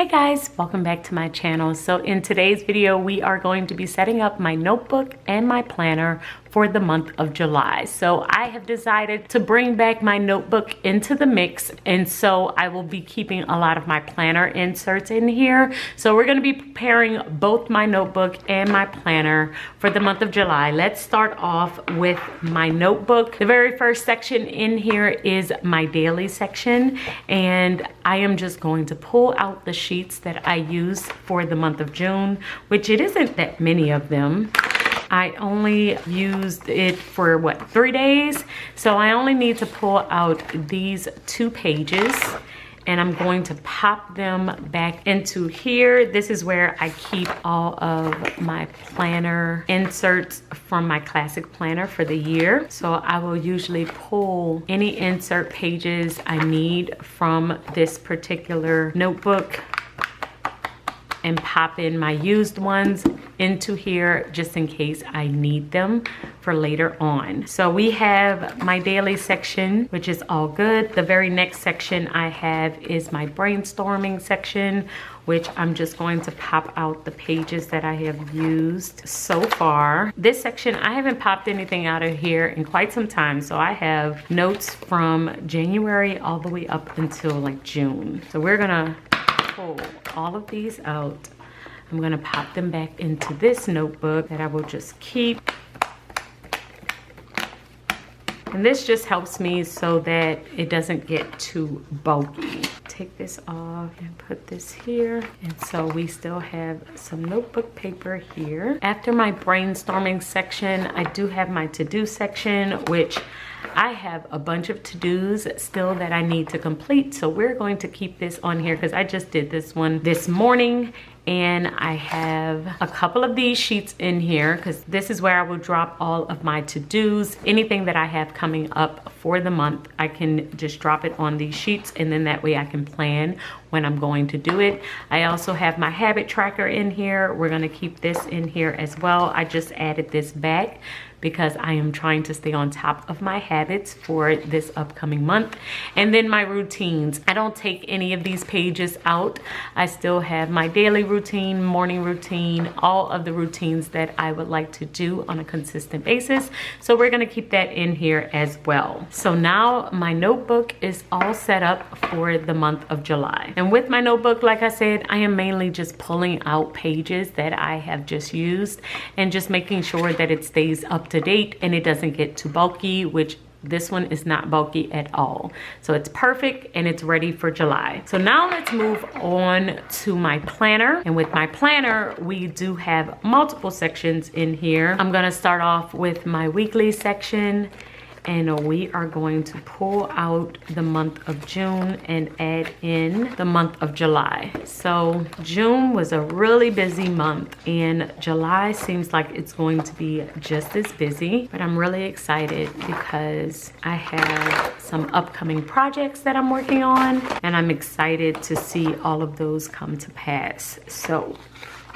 Hey guys, welcome back to my channel. So in today's video, we are going to be setting up my notebook and my planner for the month of July. So I have decided to bring back my notebook into the mix, and so I will be keeping a lot of my planner inserts in here. So we're going to be preparing both my notebook and my planner for the month of July. Let's start off with my notebook. The very first section in here is my daily section, and I am just going to pull out the sheets that I use for the month of June, which it isn't that many of them. I only used it for 3 days, so I only need to pull out these 2 pages, and I'm going to pop them back into here. This is where I keep all of my planner inserts from my classic planner for the year. So I will usually pull any insert pages I need from this particular notebook and pop in my used ones into here just in case I need them for later on. So we have my daily section, which is all good. The very next section I have is my brainstorming section, which I'm just going to pop out the pages that I have used so far. This section, I haven't popped anything out of here in quite some time. So I have notes from January all the way up until like June. So we're gonna pull all of these out. I'm gonna pop them back into this notebook that I will just keep. And this just helps me so that it doesn't get too bulky. Take this off and put this here. And so we still have some notebook paper here. After my brainstorming section, I do have my to-do section, which I have a bunch of to-dos still that I need to complete. So we're going to keep this on here because I just did this one this morning. And I have a couple of these sheets in here because this is where I will drop all of my to-dos. Anything that I have coming up for the month, I can just drop it on these sheets, and then that way I can plan when I'm going to do it. I also have my habit tracker in here. We're gonna keep this in here as well. I just added this back because I am trying to stay on top of my habits for this upcoming month. And then my routines. I don't take any of these pages out. I still have my daily routine, morning routine, all of the routines that I would like to do on a consistent basis. So we're gonna keep that in here as well. So now my notebook is all set up for the month of July. And with my notebook, like I said, I am mainly just pulling out pages that I have just used and just making sure that it stays up to date and it doesn't get too bulky, which this one is not bulky at all. So it's perfect and it's ready for July. So now let's move on to my planner. And with my planner, we do have multiple sections in here. I'm gonna start off with my weekly section, and we are going to pull out the month of June and add in the month of July. So June was a really busy month, and July seems like it's going to be just as busy, but I'm really excited because I have some upcoming projects that I'm working on, and I'm excited to see all of those come to pass. So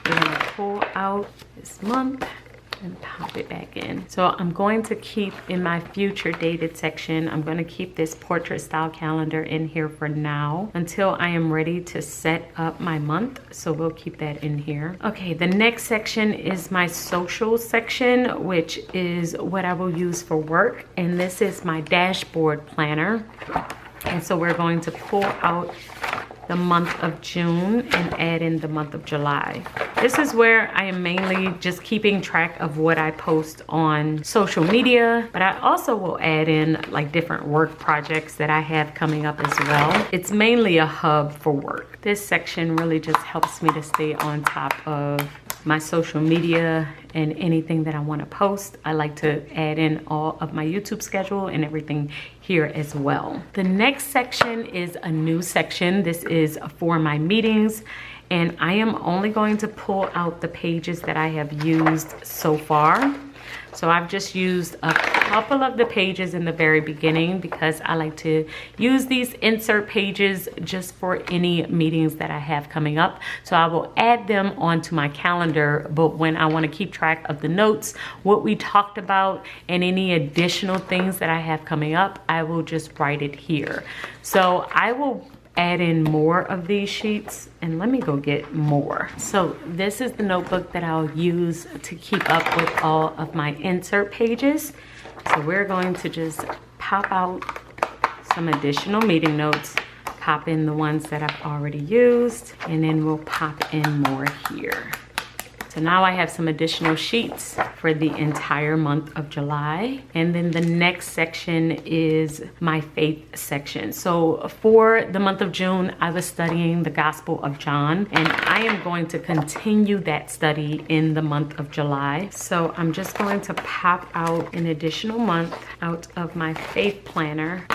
we're gonna pull out this month and pop it back in. So I'm going to keep in my future dated section, I'm going to keep this portrait style calendar in here for now until I am ready to set up my month. So we'll keep that in here. Okay, the next section is my social section, which is what I will use for work. And this is my dashboard planner. And so we're going to pull out the month of June and add in the month of July. This is where I am mainly just keeping track of what I post on social media, but I also will add in like different work projects that I have coming up as well. It's mainly a hub for work. This section really just helps me to stay on top of my social media and anything that I want to post. I like to add in all of my YouTube schedule and everything here as well. The next section is a new section. This is for my meetings, and I am only going to pull out the pages that I have used so far. So I've just used a couple of the pages in the very beginning because I like to use these insert pages just for any meetings that I have coming up. So I will add them onto my calendar, but when I want to keep track of the notes, what we talked about, and any additional things that I have coming up, I will just write it here. So I will add in more of these sheets, and let me go get more. So this is the notebook that I'll use to keep up with all of my insert pages. So we're going to just pop out some additional meeting notes, pop in the ones that I've already used, and then we'll pop in more here. So now I have some additional sheets for the entire month of July. And then the next section is my faith section. So for the month of June, I was studying the Gospel of John, and I am going to continue that study in the month of July. So I'm just going to pop out an additional month out of my faith planner.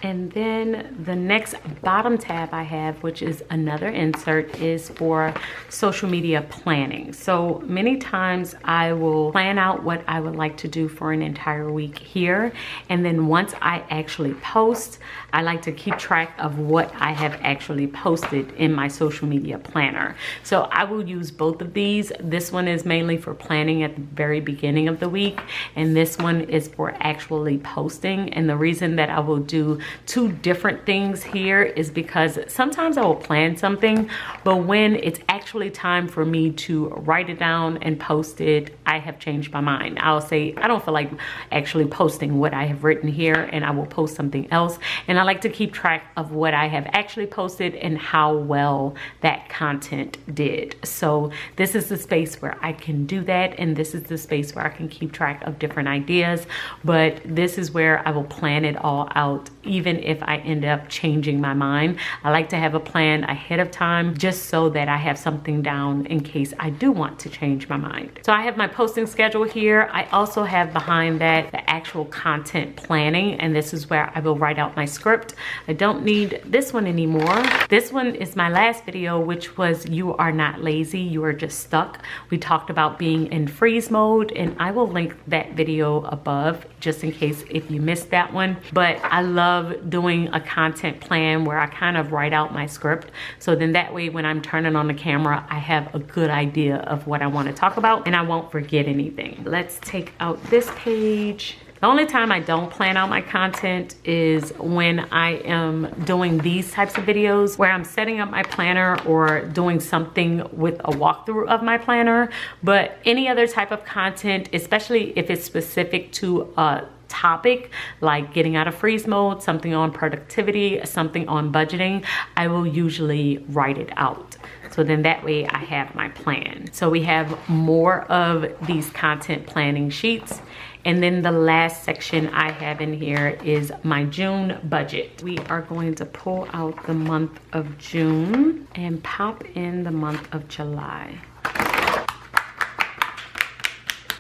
And then the next bottom tab I have, which is another insert, is for social media planning. So many times I will plan out what I would like to do for an entire week here. And then once I actually post, I like to keep track of what I have actually posted in my social media planner. So I will use both of these. This one is mainly for planning at the very beginning of the week, and this one is for actually posting. And the reason that I will do two different things here is because sometimes I will plan something, but when it's actually time for me to write it down and post it, I have changed my mind. I'll say, I don't feel like actually posting what I have written here, and I will post something else. And I like to keep track of what I have actually posted and how well that content did. So this is the space where I can do that, and this is the space where I can keep track of different ideas. But this is where I will plan it all out, even if I end up changing my mind. I like to have a plan ahead of time just so that I have something down in case I do want to change my mind. So I have my posting schedule here. I also have behind that the actual content planning, and this is where I will write out my script. I don't need this one anymore. This one is my last video, which was You Are Not Lazy, You Are Just Stuck. We talked about being in freeze mode, and I will link that video above just in case if you missed that one. But I love doing a content plan where I kind of write out my script, so then that way when I'm turning on the camera, I have a good idea of what I want to talk about and I won't forget anything. Let's take out this page. The only time I don't plan out my content is when I am doing these types of videos where I'm setting up my planner or doing something with a walkthrough of my planner. But any other type of content, especially if it's specific to a topic like getting out of freeze mode, something on productivity, something on budgeting, I will usually write it out. So then that way I have my plan. So we have more of these content planning sheets. And then the last section I have in here is my June budget. We are going to pull out the month of June and pop in the month of July.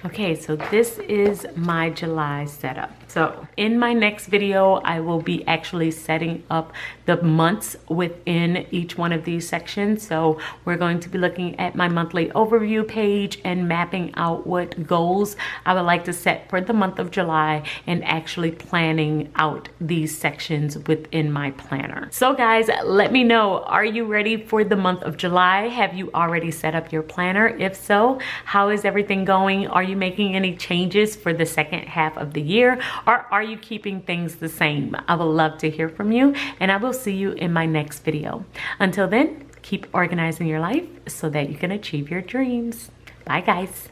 Okay, so this is my July setup. So in my next video, I will be actually setting up the months within each one of these sections. So we're going to be looking at my monthly overview page and mapping out what goals I would like to set for the month of July and actually planning out these sections within my planner. So guys, let me know, are you ready for the month of July? Have you already set up your planner? If so, how is everything going? Are you making any changes for the second half of the year, or are you keeping things the same? I would love to hear from you, and I will see you in my next video. Until then, keep organizing your life so that you can achieve your dreams. Bye guys.